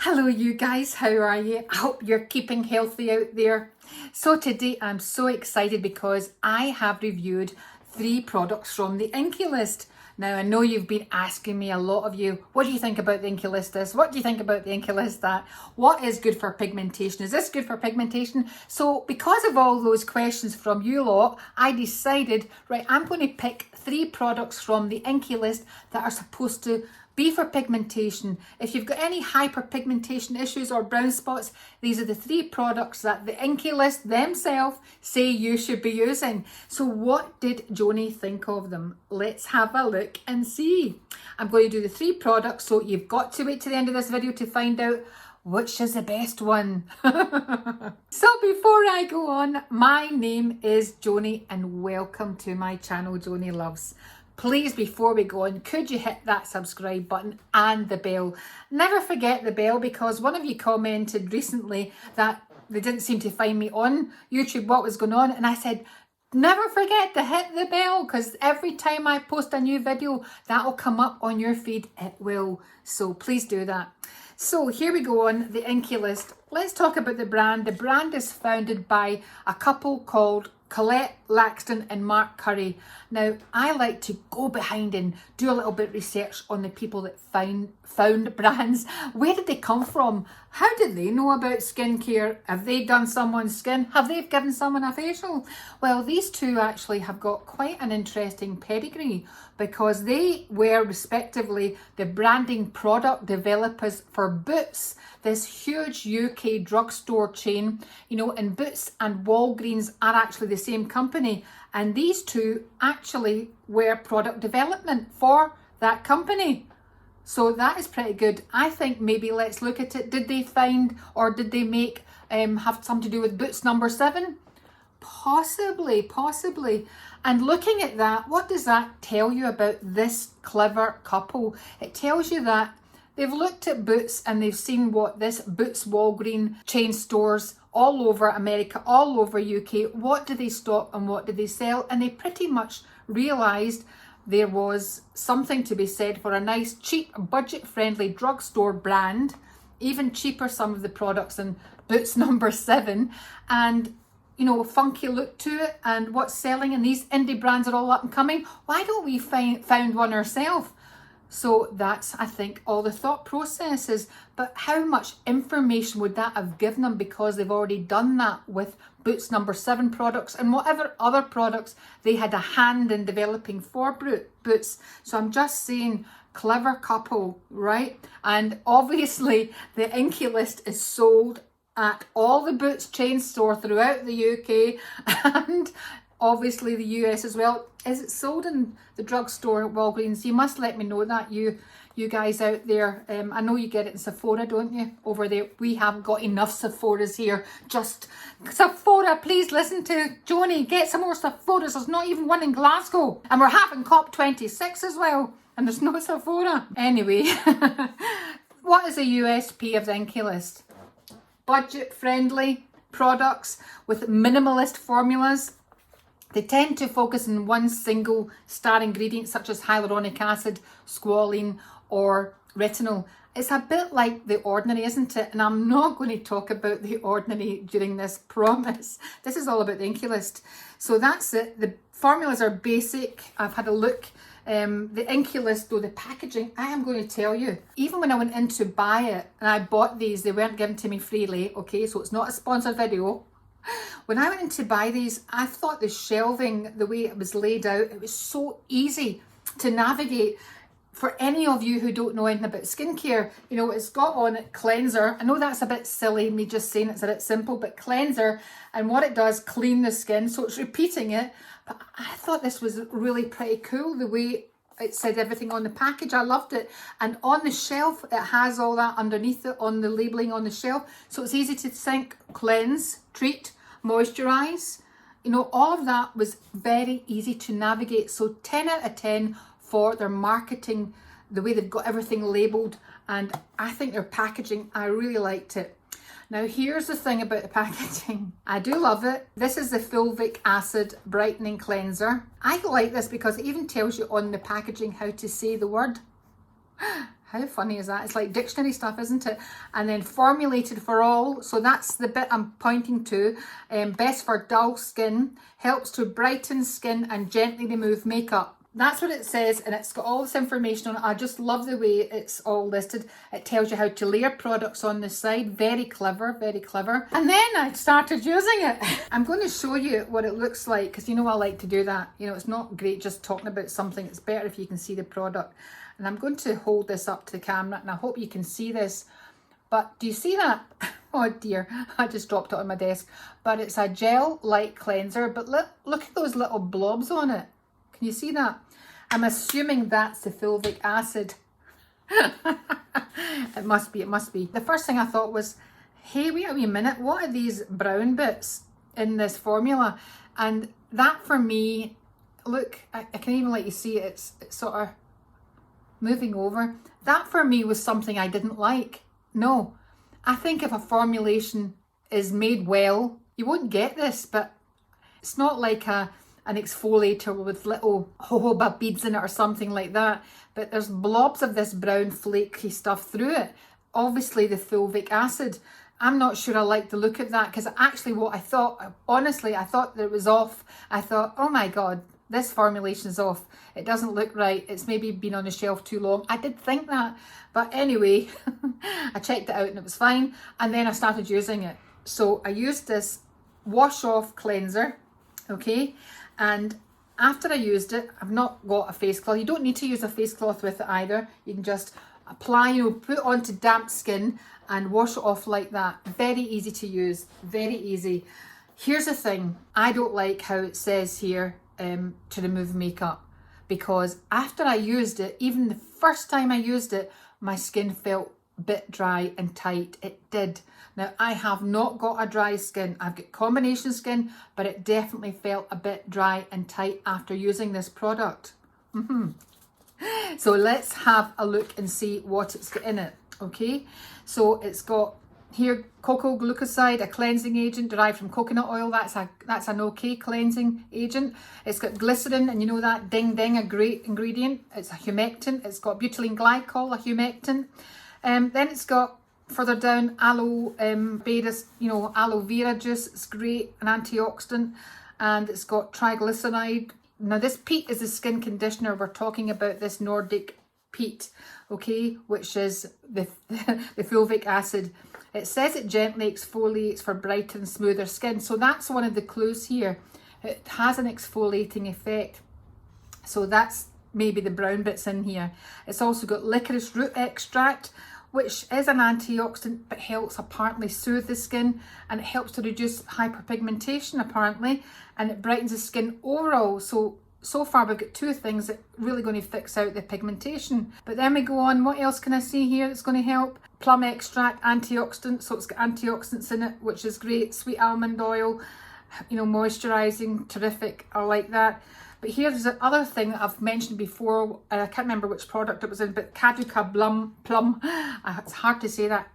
Hello you guys, how are you? I hope you're keeping healthy out there. So today I'm so excited because I have reviewed 3 products from the Inkey List. Now I know you've been asking me, a lot of you, what do you think about the Inkey List this? What do you think about the Inkey List that? What is good for pigmentation? Is this good for pigmentation? So because of all those questions from you lot, I decided, right, I'm going to pick 3 products from the Inkey List that are supposed to be for pigmentation. If you've got any hyperpigmentation issues or brown spots, these are the 3 products that the Inkey List themselves say you should be using. So what did Joanie think of them? Let's have a look and see. I'm going to do the 3 products, so you've got to wait to the end of this video to find out which is the best one. So before I go on, my name is Joanie and welcome to my channel, Joanie Loves. Please, before we go on, could you hit that subscribe button and the bell? Never forget the bell, because one of you commented recently that they didn't seem to find me on YouTube, what was going on, and I said, never forget to hit the bell, because every time I post a new video, that'll come up on your feed, it will. So please do that. So here we go on the Inkey List. Let's talk about the brand. The brand is founded by a couple called Colette Laxton and Mark Curry. Now, I like to go behind and do a little bit of research on the people that found brands. Where did they come from? How did they know about skincare? Have they done someone's skin? Have they given someone a facial? Well, these two actually have got quite an interesting pedigree, because they were respectively the branding product developers for Boots, this huge UK drugstore chain, and Boots and Walgreens are actually the same company, and these two actually were product development for that company. So that is pretty good. I think maybe let's look at it. Did they find, or did they make have something to do with Boots number 7? Possibly. And looking at that, what does that tell you about this clever couple? It tells you that they've looked at Boots and they've seen what this Boots Walgreen chain stores all over America, all over UK, what do they stock and what do they sell? And they pretty much realised there was something to be said for a nice, cheap, budget-friendly drugstore brand, even cheaper some of the products than Boots number 7, and funky look to it, and what's selling, and these indie brands are all up and coming. Why don't we found one ourselves? So that's, I think, all the thought processes. But how much information would that have given them, because they've already done that with Boots number 7 products and whatever other products they had a hand in developing for Boots. So I'm just saying, clever couple, right? And obviously the Inkey List is sold at all the Boots chain store throughout the UK and obviously the US as well. Is it sold in the drugstore Walgreens? You must let me know that, you guys out there. I know you get it in Sephora, don't you? Over there, we haven't got enough Sephoras here. Just Sephora, please listen to Joanie. Get some more Sephoras. There's not even one in Glasgow, and we're having COP26 as well, and there's no Sephora. Anyway, what is the USP of the Inkey List? Budget-friendly products with minimalist formulas. They tend to focus on one single star ingredient, such as hyaluronic acid, squalene, or retinol. It's a bit like The Ordinary, isn't it? And I'm not going to talk about The Ordinary during this, promise. This is all about the Inkey List. So that's it. The formulas are basic. I've had a look. The Inkey List, though, the packaging, I am going to tell you, even when I went in to buy it and I bought these, they weren't given to me freely, okay? So it's not a sponsored video. When I went in to buy these, I thought the shelving, the way it was laid out, it was so easy to navigate. For any of you who don't know anything about skincare, it's got on it cleanser. I know that's a bit silly, me just saying it's a bit simple, but cleanser, and what it does, clean the skin, so it's repeating it. But I thought this was really pretty cool, the way it said everything on the package. I loved it. And on the shelf, it has all that underneath it on the labelling on the shelf. So it's easy to think, cleanse, treat, moisturize. All of that was very easy to navigate. So 10 out of 10 for their marketing, the way they've got everything labelled. And I think their packaging, I really liked it. Now here's the thing about the packaging. I do love it. This is the fulvic acid brightening cleanser. I like this because it even tells you on the packaging how to say the word. How funny is that? It's like dictionary stuff, isn't it? And then formulated for all. So that's the bit I'm pointing to. Best for dull skin. Helps to brighten skin and gently remove makeup. That's what it says, and it's got all this information on it. I just love the way it's all listed. It tells you how to layer products on the side. Very clever, very clever. And then I started using it. I'm going to show you what it looks like, because you know I like to do that. You know, it's not great just talking about something. It's better if you can see the product. And I'm going to hold this up to the camera, and I hope you can see this. But do you see that? Oh dear, I just dropped it on my desk. But it's a gel light cleanser, but look at those little blobs on it. Can you see that? I'm assuming that's the fulvic acid. It must be, it must be. The first thing I thought was, hey, wait a wee minute, what are these brown bits in this formula? And that for me, look, I can even let you see it's sort of moving over. That for me was something I didn't like. No, I think if a formulation is made well, you won't get this, but it's not like an exfoliator with little jojoba beads in it or something like that, but there's blobs of this brown flaky stuff through it. Obviously the fulvic acid. I'm not sure I like the look of that, because actually what I thought, honestly, I thought that it was off. I thought, oh my God, this formulation is off. It doesn't look right. It's maybe been on the shelf too long. I did think that, but anyway, I checked it out and it was fine. And then I started using it. So I used this wash off cleanser, okay? And after I used it, I've not got a face cloth. You don't need to use a face cloth with it either. You can just apply, you know, put it onto damp skin and wash it off like that. Very easy to use, very easy. Here's the thing, I don't like how it says here to remove makeup, because after I used it, even the first time I used it, my skin felt a bit dry and tight. It did. Now, I have not got a dry skin. I've got combination skin, but it definitely felt a bit dry and tight after using this product. So let's have a look and see what it's got in it, okay? So it's got here cocoa glucoside, a cleansing agent derived from coconut oil. That's an okay cleansing agent. It's got glycerin, and you know that, ding ding, a great ingredient. It's a humectant. It's got butylene glycol, a humectant. Then it's got further down aloe aloe vera juice. It's great, an antioxidant, and it's got triglyceride. Now this peat is the skin conditioner. We're talking about this Nordic peat, okay, which is the fulvic acid. It says it gently exfoliates for brighter and smoother skin. So that's one of the clues here. It has an exfoliating effect. So that's maybe the brown bits in here. It's also got licorice root extract, which is an antioxidant, but helps apparently soothe the skin, and it helps to reduce hyperpigmentation apparently, and it brightens the skin overall. So far we've got two things that are really going to fix out the pigmentation. But then we go on, what else can I see here that's going to help? Plum extract, antioxidant, so it's got antioxidants in it, which is great. Sweet almond oil, you know, moisturising, terrific, I like that. But here's the other thing that I've mentioned before, I can't remember which product it was in, but Caduca plum, it's hard to say that,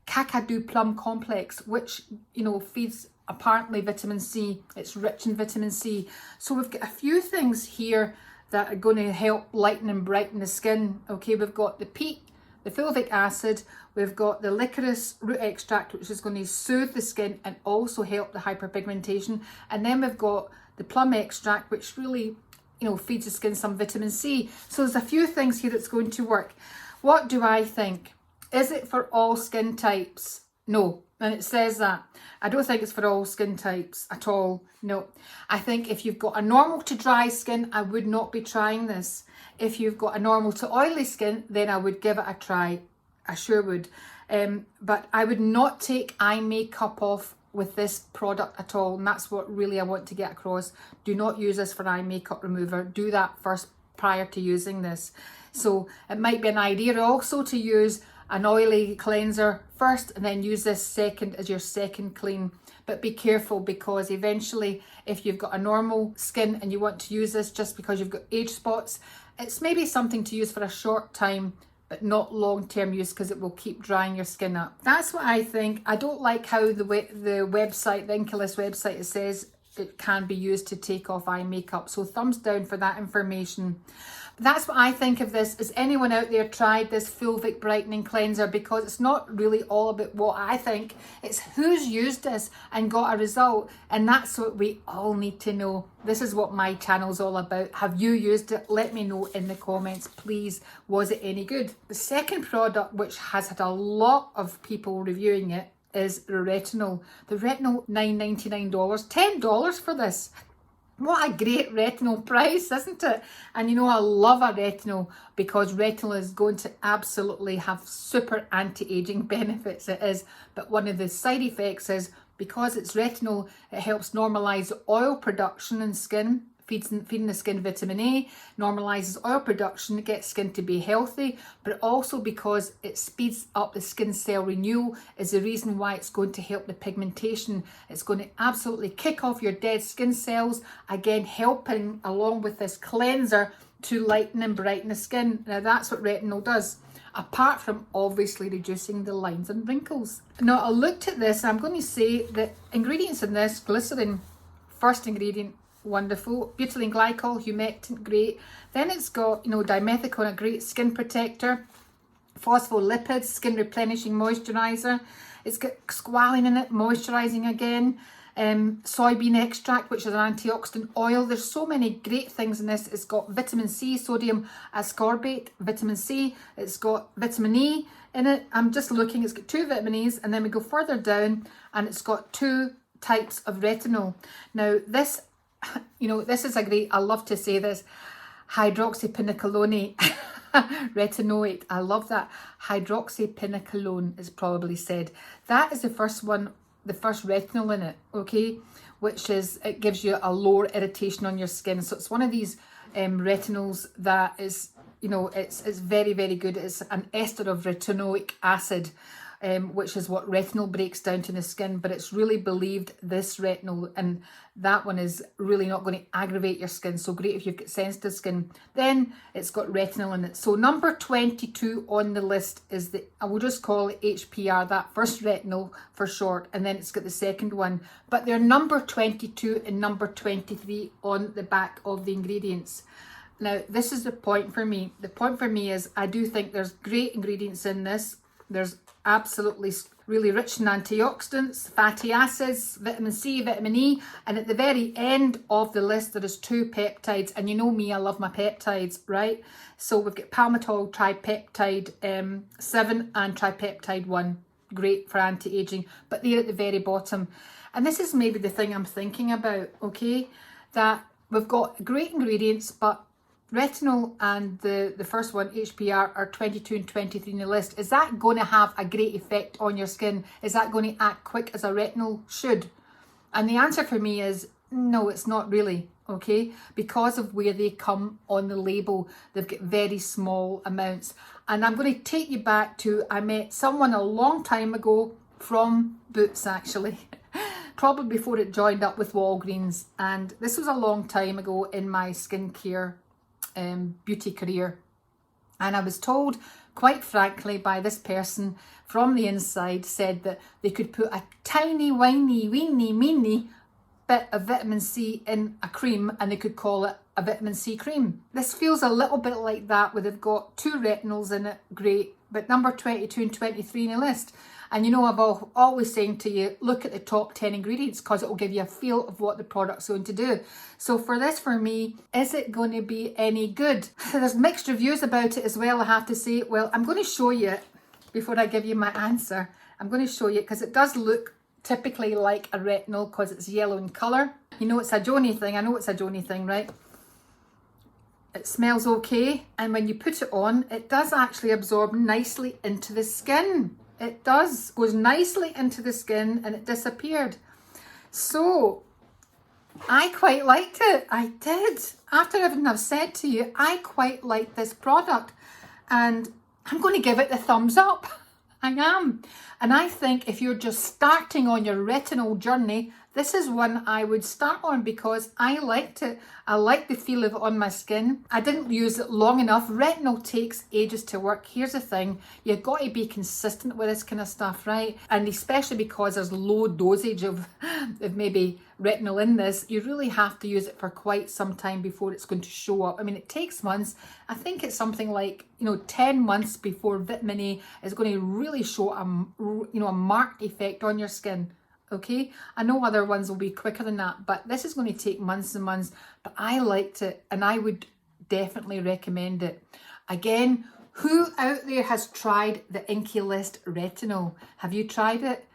Kakadu plum complex, which, you know, feeds apparently vitamin C. It's rich in vitamin C. So we've got a few things here that are going to help lighten and brighten the skin. Okay, we've got the peat, the fulvic acid, we've got the licorice root extract, which is going to soothe the skin and also help the hyperpigmentation. And then we've got the plum extract, which really, you know, feeds the skin some vitamin C. So there's a few things here that's going to work. What do I think? Is it for all skin types? No. And it says that. I don't think it's for all skin types at all. No. I think if you've got a normal to dry skin, I would not be trying this. If you've got a normal to oily skin, then I would give it a try. I sure would. But I would not take eye makeup off with this product at all. And that's what really I want to get across. Do not use this for eye makeup remover. Do that first prior to using this. So it might be an idea also to use an oily cleanser first and then use this second as your second clean. But be careful, because eventually if you've got a normal skin and you want to use this just because you've got age spots, it's maybe something to use for a short time, but not long-term use, because it will keep drying your skin up. That's what I think. I don't like how the website, the Inkey List website, it says it can be used to take off eye makeup. So thumbs down for that information. That's what I think of this. Has anyone out there tried this fulvic brightening cleanser? Because it's not really all about what I think, it's who's used this and got a result, and that's what we all need to know. This is what my channel's all about. Have you used it? Let me know in the comments, please. Was it any good? The second product, which has had a lot of people reviewing it, is the Retinol. The Retinol, $9.99, $10 for this. What a great Retinol price, isn't it? And you know, I love a Retinol because Retinol is going to absolutely have super anti-aging benefits. It is, but one of the side effects is because it's Retinol, it helps normalise oil production in skin, feeding the skin vitamin A, normalises oil production, gets skin to be healthy, but also because it speeds up the skin cell renewal is the reason why it's going to help the pigmentation. It's going to absolutely kick off your dead skin cells, again helping along with this cleanser to lighten and brighten the skin. Now that's what Retinol does, apart from obviously reducing the lines and wrinkles. Now I looked at this, I'm going to say that ingredients in this: glycerin, first ingredient, wonderful. Butylene glycol, humectant, great. Then it's got, you know, dimethicone, a great skin protector. Phospholipids, skin replenishing moisturizer. It's got squalene in it, moisturizing again. Soybean extract, which is an antioxidant oil. There's so many great things in this. It's got vitamin C, sodium ascorbate, vitamin C. It's got vitamin E in it. I'm just looking, it's got 2 vitamin E's, and then we go further down and it's got 2 types of retinol. Now this, you know, this is a great, I love to say this, hydroxypinacolone retinoate. I love that. Hydroxypinacolone is probably said. That is the first one, the first retinol in it, okay, which is, it gives you a lower irritation on your skin. So it's one of these retinols that is, you know, it's very, very good. It's an ester of retinoic acid, which is what retinol breaks down to the skin, but it's really believed, this retinol, and that one is really not going to aggravate your skin, so great if you've got sensitive skin. Then it's got retinol in it. So number 22 on the list is the, I will just call it HPR, that first retinol for short, and then it's got the second one, but they're number 22 and number 23 on the back of the ingredients. Now this is the point for me. The point for me is I do think there's great ingredients in this. There's absolutely really rich in antioxidants, fatty acids, vitamin C, vitamin E, and at the very end of the list there is 2 peptides, and you know me, I love my peptides, right? So we've got palmitoyl tripeptide 7 and tripeptide 1, great for anti-aging, but they're at the very bottom. And this is maybe the thing I'm thinking about, okay, that we've got great ingredients, but Retinol and the first one, HPR, are 22 and 23 in the list. Is that going to have a great effect on your skin? Is that going to act quick as a retinol should? And the answer for me is no, it's not really, okay? Because of where they come on the label, they've got very small amounts. And I'm going to take you back to, I met someone a long time ago from Boots actually, probably before it joined up with Walgreens. And this was a long time ago in my skincare beauty career, and I was told quite frankly by this person from the inside, said that they could put a tiny weeny bit of vitamin C in a cream and they could call it a vitamin C cream. This feels a little bit like that, where they've got 2 retinols in it, great, but number 22 and 23 in the list. And you know, I've always saying to you, look at the top 10 ingredients, because it will give you a feel of what the product's going to do. So for this, for me, is it going to be any good? There's mixed reviews about it as well, I have to say. Well, I'm going to show you it before I give you my answer. I'm going to show you it because it does look typically like a retinol because it's yellow in colour. You know, it's a Joanie thing. I know it's a Joanie thing, right? It smells okay, and when you put it on, it does actually absorb nicely into the skin. It does, goes nicely into the skin, and it disappeared. So I quite liked it. I did. After everything I've said to you, I quite like this product, and I'm going to give it the thumbs up. I am. And I think if you're just starting on your retinol journey, this is one I would start on because I liked it. I liked the feel of it on my skin. I didn't use it long enough. Retinol takes ages to work. Here's the thing, you've got to be consistent with this kind of stuff, right? And especially because there's low dosage of maybe retinol in this, you really have to use it for quite some time before it's going to show up. I mean, it takes months. I think it's something like, 10 months before vitamin A is going to really show a marked effect on your skin. Okay, I know other ones will be quicker than that, but this is going to take months and months. But I liked it and I would definitely recommend it. Again, who out there has tried the Inkey List Retinol? Have you tried it?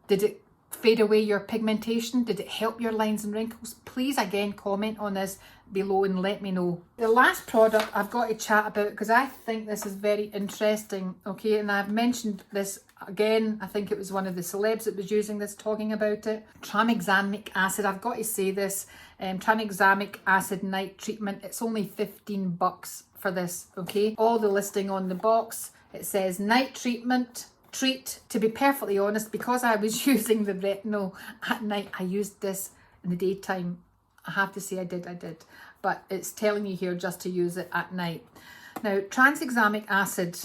Did it fade away your pigmentation? Did it help your lines and wrinkles? Please again comment on this below and let me know. The last product I've got to chat about because I think this is very interesting, okay, and I've mentioned this again, I think it was one of the celebs that was using this talking about it. Tranexamic acid, I've got to say this, tranexamic acid night treatment, it's only $15 for this, okay. All the listing on the box, it says night treatment, treat. To be perfectly honest, because I was using the retinol at night, I used this in the daytime. I have to say I did, but it's telling you here just to use it at night. Now, tranexamic acid,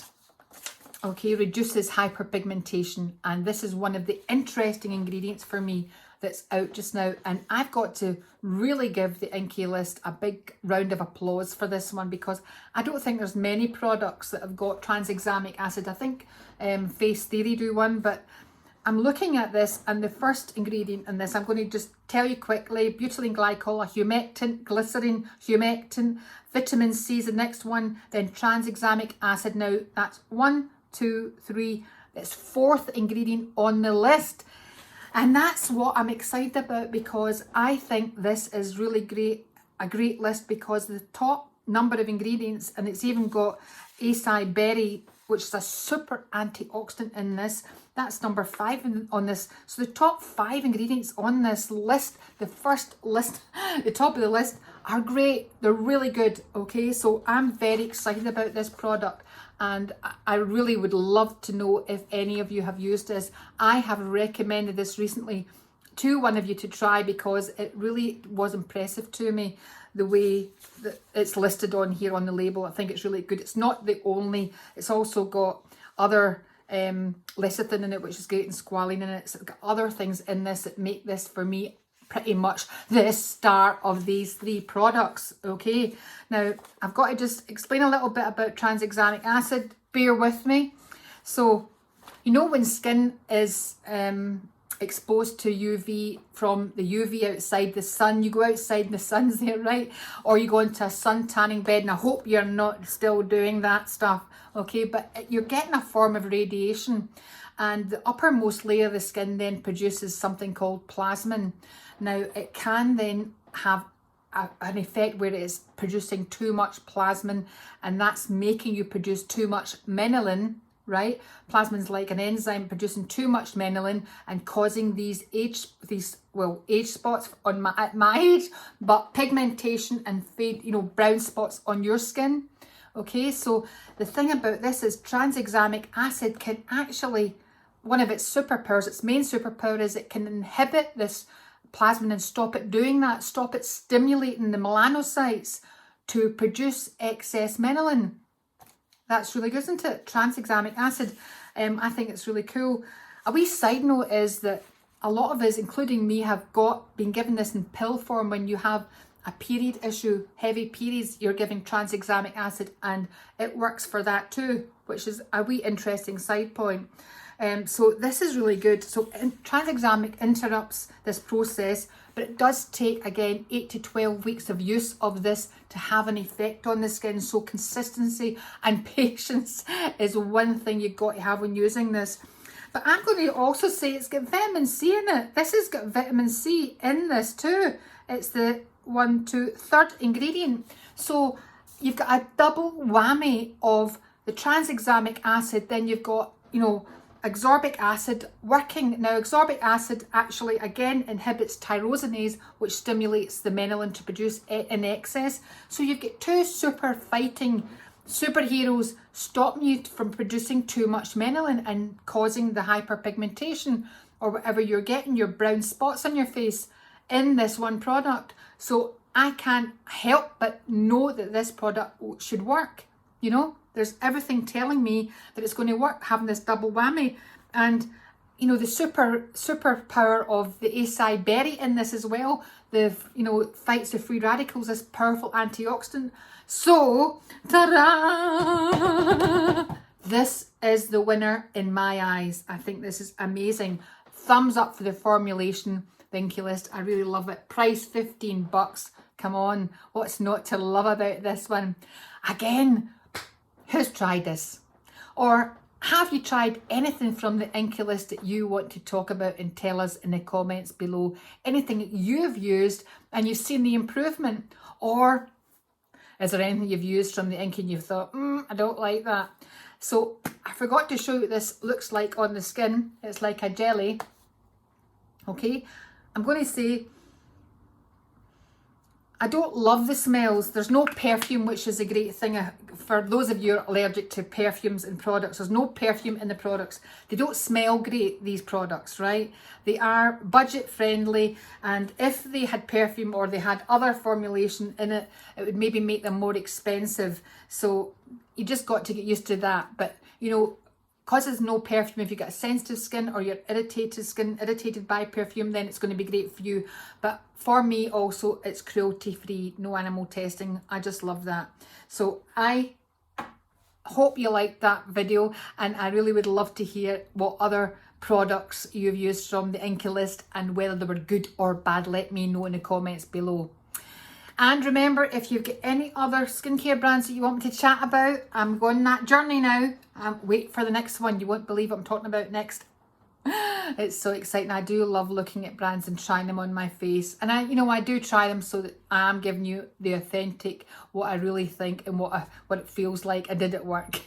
okay, reduces hyperpigmentation, and this is one of the interesting ingredients for me that's out just now, and I've got to really give the Inkey List a big round of applause for this one because I don't think there's many products that have got tranexamic acid. I think Face Theory do one, but I'm looking at this and the first ingredient in this, I'm going to just tell you quickly, butylene glycol, a humectant, glycerin, humectant, vitamin C is the next one, then tranexamic acid. Now that's 1, 2, 3, that's 4th ingredient on the list. And that's what I'm excited about because I think this is really great, a great list because the top number of ingredients, and it's even got acai berry, which is a super antioxidant in this. That's number 5 on this. So the top 5 ingredients on this list, the first list, the top of the list are great. They're really good, okay? So I'm very excited about this product and I really would love to know if any of you have used this. I have recommended this recently to one of you to try because it really was impressive to me the way that it's listed on here on the label. I think it's really good. It's not the only, it's also got other lecithin in it, which is great, and squalene in it. It's got other things in this that make this, for me, pretty much the star of these 3 products, okay? Now, I've got to just explain a little bit about tranexamic acid. Bear with me. So, when skin is exposed to UV from the UV outside the sun, you go outside and the sun's there, right? Or you go into a sun tanning bed, and I hope you're not still doing that stuff, okay? But you're getting a form of radiation, and the uppermost layer of the skin then produces something called plasmin. Now, it can then have an effect where it is producing too much plasmin, and that's making you produce too much melanin, right? Plasmin's like an enzyme producing too much melanin and causing these age spots at my age, but pigmentation and fade, brown spots on your skin. Okay, so the thing about this is tranexamic acid can actually, one of its superpowers, its main superpower is it can inhibit this plasmin and stop it doing that, stop it stimulating the melanocytes to produce excess melanin. That's really good, isn't it? Tranexamic acid. I think it's really cool. A wee side note is that a lot of us, including me, have been given this in pill form. When you have a period issue, heavy periods, you're giving tranexamic acid, and it works for that too, which is a wee interesting side point. So this is really good. So tranexamic interrupts this process, but it does take, again, 8 to 12 weeks of use of this to have an effect on the skin. So consistency and patience is one thing you've got to have when using this. But I'm going to also say it's got vitamin C in it. This has got vitamin C in this too. It's the 3rd ingredient. So you've got a double whammy of the tranexamic acid, then you've got, ascorbic acid working. Now, ascorbic acid actually, again, inhibits tyrosinase, which stimulates the melanin to produce in excess. So you get 2 fighting superheroes stopping you from producing too much melanin and causing the hyperpigmentation or whatever you're getting, your brown spots on your face. in this one product. So I can't help but know that this product should work. You know, there's everything telling me that it's going to work, having this double whammy. And, you know, the super power of the acai berry in this as well. The, you know, fights the free radicals, this powerful antioxidant. So, ta-da! This is the winner in my eyes. I think this is amazing. Thumbs up for the formulation, the Inkey List. I really love it. Price $15. Come on, what's not to love about this one? Again, who's tried this? Or have you tried anything from the Inkey List that you want to talk about and tell us in the comments below? Anything that you've used and you've seen the improvement? Or is there anything you've used from the Inkey and you've thought, I don't like that? So I forgot to show you what this looks like on the skin. It's like a jelly. Okay, I'm going to say, I don't love the smells. There's no perfume, which is a great thing. For those of you who are allergic to perfumes and products, there's no perfume in the products. They don't smell great, these products, right? They are budget friendly, and if they had perfume or they had other formulation in it, it would maybe make them more expensive. So you just got to get used to that. But, you know, because there's no perfume, if you've got a sensitive skin or you're irritated by perfume, then it's going to be great for you. But for me also, it's cruelty free, no animal testing. I just love that. So I hope you liked that video, and I really would love to hear what other products you've used from the Inkey List and whether they were good or bad. Let me know in the comments below. And remember, if you've got any other skincare brands that you want me to chat about, I'm going that journey now. Wait for the next one. You won't believe what I'm talking about next. It's so exciting. I do love looking at brands and trying them on my face. And I do try them so that I'm giving you the authentic, what I really think and what it feels like I did at work.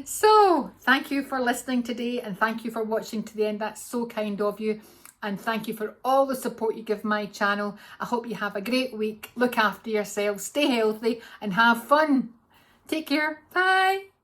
So thank you for listening today, and thank you for watching to the end. That's so kind of you. And thank you for all the support you give my channel. I hope you have a great week. Look after yourselves, stay healthy and have fun. Take care. Bye.